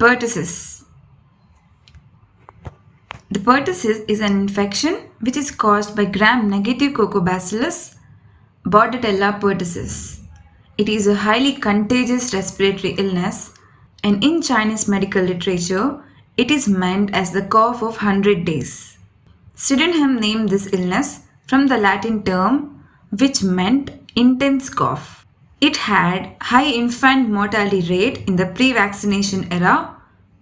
Pertussis. The pertussis is an infection which is caused by gram-negative Coccobacillus Bordetella pertussis. It is a highly contagious respiratory illness, and in Chinese medical literature, it is meant as the cough of 100 days. Sydenham named this illness from the Latin term which meant intense cough. It had high infant mortality rate in the pre-vaccination era,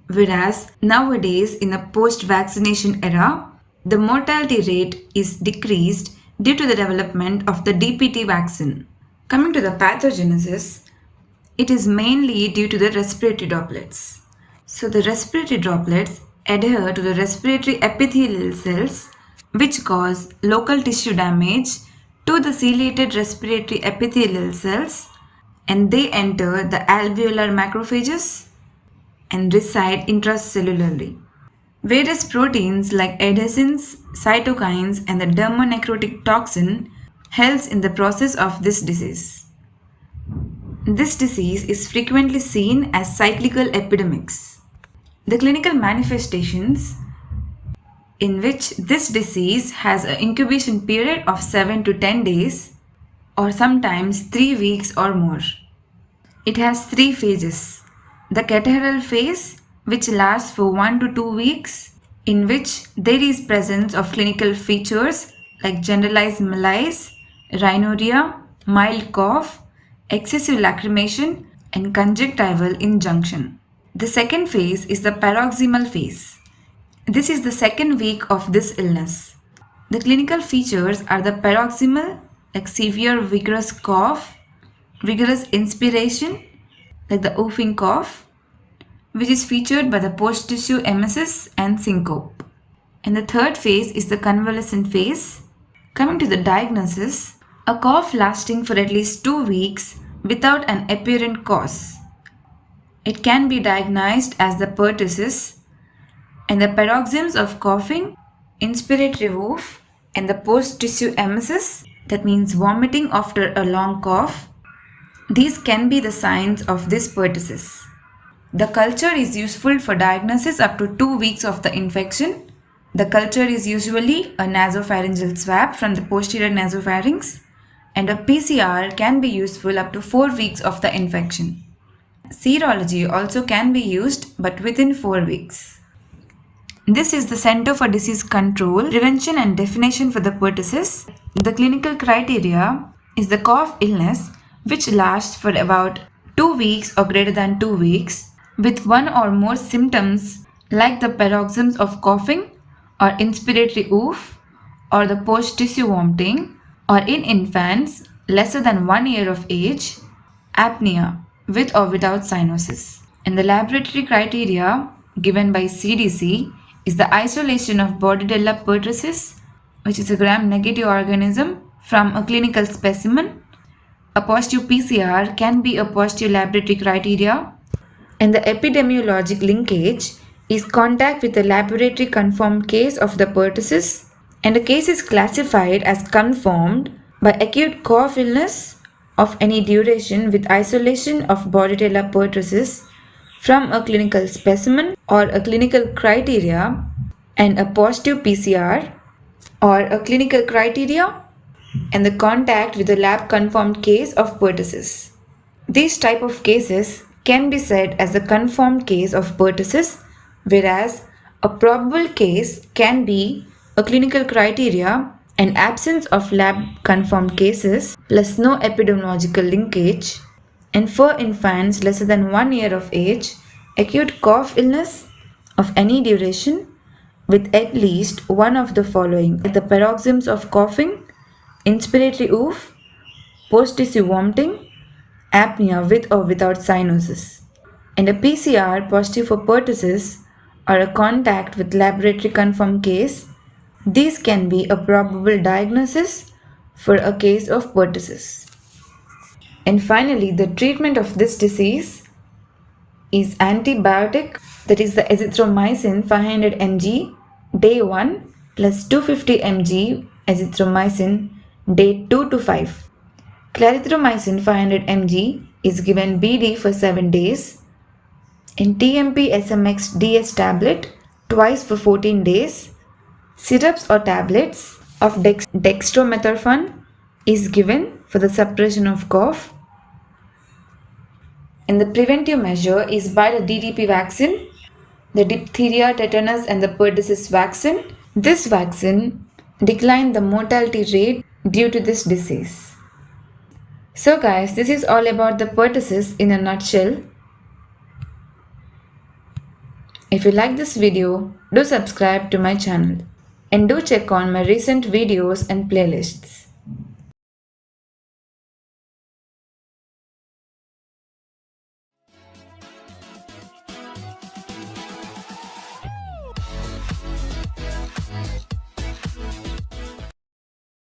whereas nowadays in the post-vaccination era, the mortality rate is decreased due to the development of the DPT vaccine. Coming to the pathogenesis, it is mainly due to the respiratory droplets. So the respiratory droplets adhere to the respiratory epithelial cells which cause local tissue damage to the ciliated respiratory epithelial cells, and they enter the alveolar macrophages and reside intracellularly. Various proteins like adhesins, cytokines and the dermonecrotic toxin helps in the process of this disease. This disease is frequently seen as cyclical epidemics. The clinical manifestations in which this disease has an incubation period of 7 to 10 days or sometimes 3 weeks or more. It has 3 phases. The catarrhal phase, which lasts for 1 to 2 weeks, in which there is presence of clinical features like generalized malaise, rhinorrhea, mild cough, excessive lacrimation, and conjunctival injunction. The second phase is the paroxysmal phase. This is the second week of this illness. The clinical features are the paroxysmal, like severe vigorous cough, vigorous inspiration, like the whooping cough, which is featured by the post-tissue emesis and syncope. And the third phase is the convalescent phase. Coming to the diagnosis, a cough lasting for at least 2 weeks without an apparent cause. It can be diagnosed as the pertussis, and the paroxysms of coughing, inspiratory woof, and the post-tissue emesis, that means vomiting after a long cough, these can be the signs of this pertussis. The culture is useful for diagnosis up to 2 weeks of the infection. The culture is usually a nasopharyngeal swab from the posterior nasopharynx, and a PCR can be useful up to 4 weeks of the infection. Serology also can be used, but within 4 weeks. This is the Center for Disease Control, Prevention and Definition for the pertussis. The clinical criteria is the cough illness which lasts for about 2 weeks or greater than 2 weeks with 1 or more symptoms like the paroxysms of coughing or inspiratory oof or the post-tissue vomiting, or in infants lesser than 1 year of age, apnea with or without cyanosis. And the laboratory criteria given by CDC is the isolation of Bordetella pertussis, which is a gram-negative organism, from a clinical specimen. A positive PCR can be a positive laboratory criteria, and the epidemiologic linkage is contact with a laboratory confirmed case of the pertussis, and a case is classified as confirmed by acute cough illness of any duration with isolation of Bordetella pertussis from a clinical specimen or a clinical criteria, and a positive PCR or a clinical criteria and the contact with a lab confirmed case of pertussis. These type of cases can be said as a confirmed case of pertussis, whereas a probable case can be a clinical criteria and absence of lab confirmed cases plus no epidemiological linkage, and for infants lesser than 1 year of age, acute cough illness of any duration with at least one of the following: the paroxysms of coughing, inspiratory oof, post-tissue vomiting, apnea with or without cyanosis, and a PCR positive for pertussis or a contact with laboratory confirmed case. These can be a probable diagnosis for a case of pertussis. And finally, the treatment of this disease is antibiotic, that is the azithromycin 500 mg day 1 plus 250 mg azithromycin day 2 to 5. Clarithromycin 500 mg is given BD for 7 days. in TMP SMX DS tablet twice for 14 days. Syrups or tablets of dextromethorphan is given for the suppression of cough. And the preventive measure is by the DTP vaccine, the diphtheria, tetanus, and the pertussis vaccine. This vaccine declined the mortality rate due to this disease. So guys, this is all about the pertussis in a nutshell. If you like this video, do subscribe to my channel and do check on my recent videos and playlists.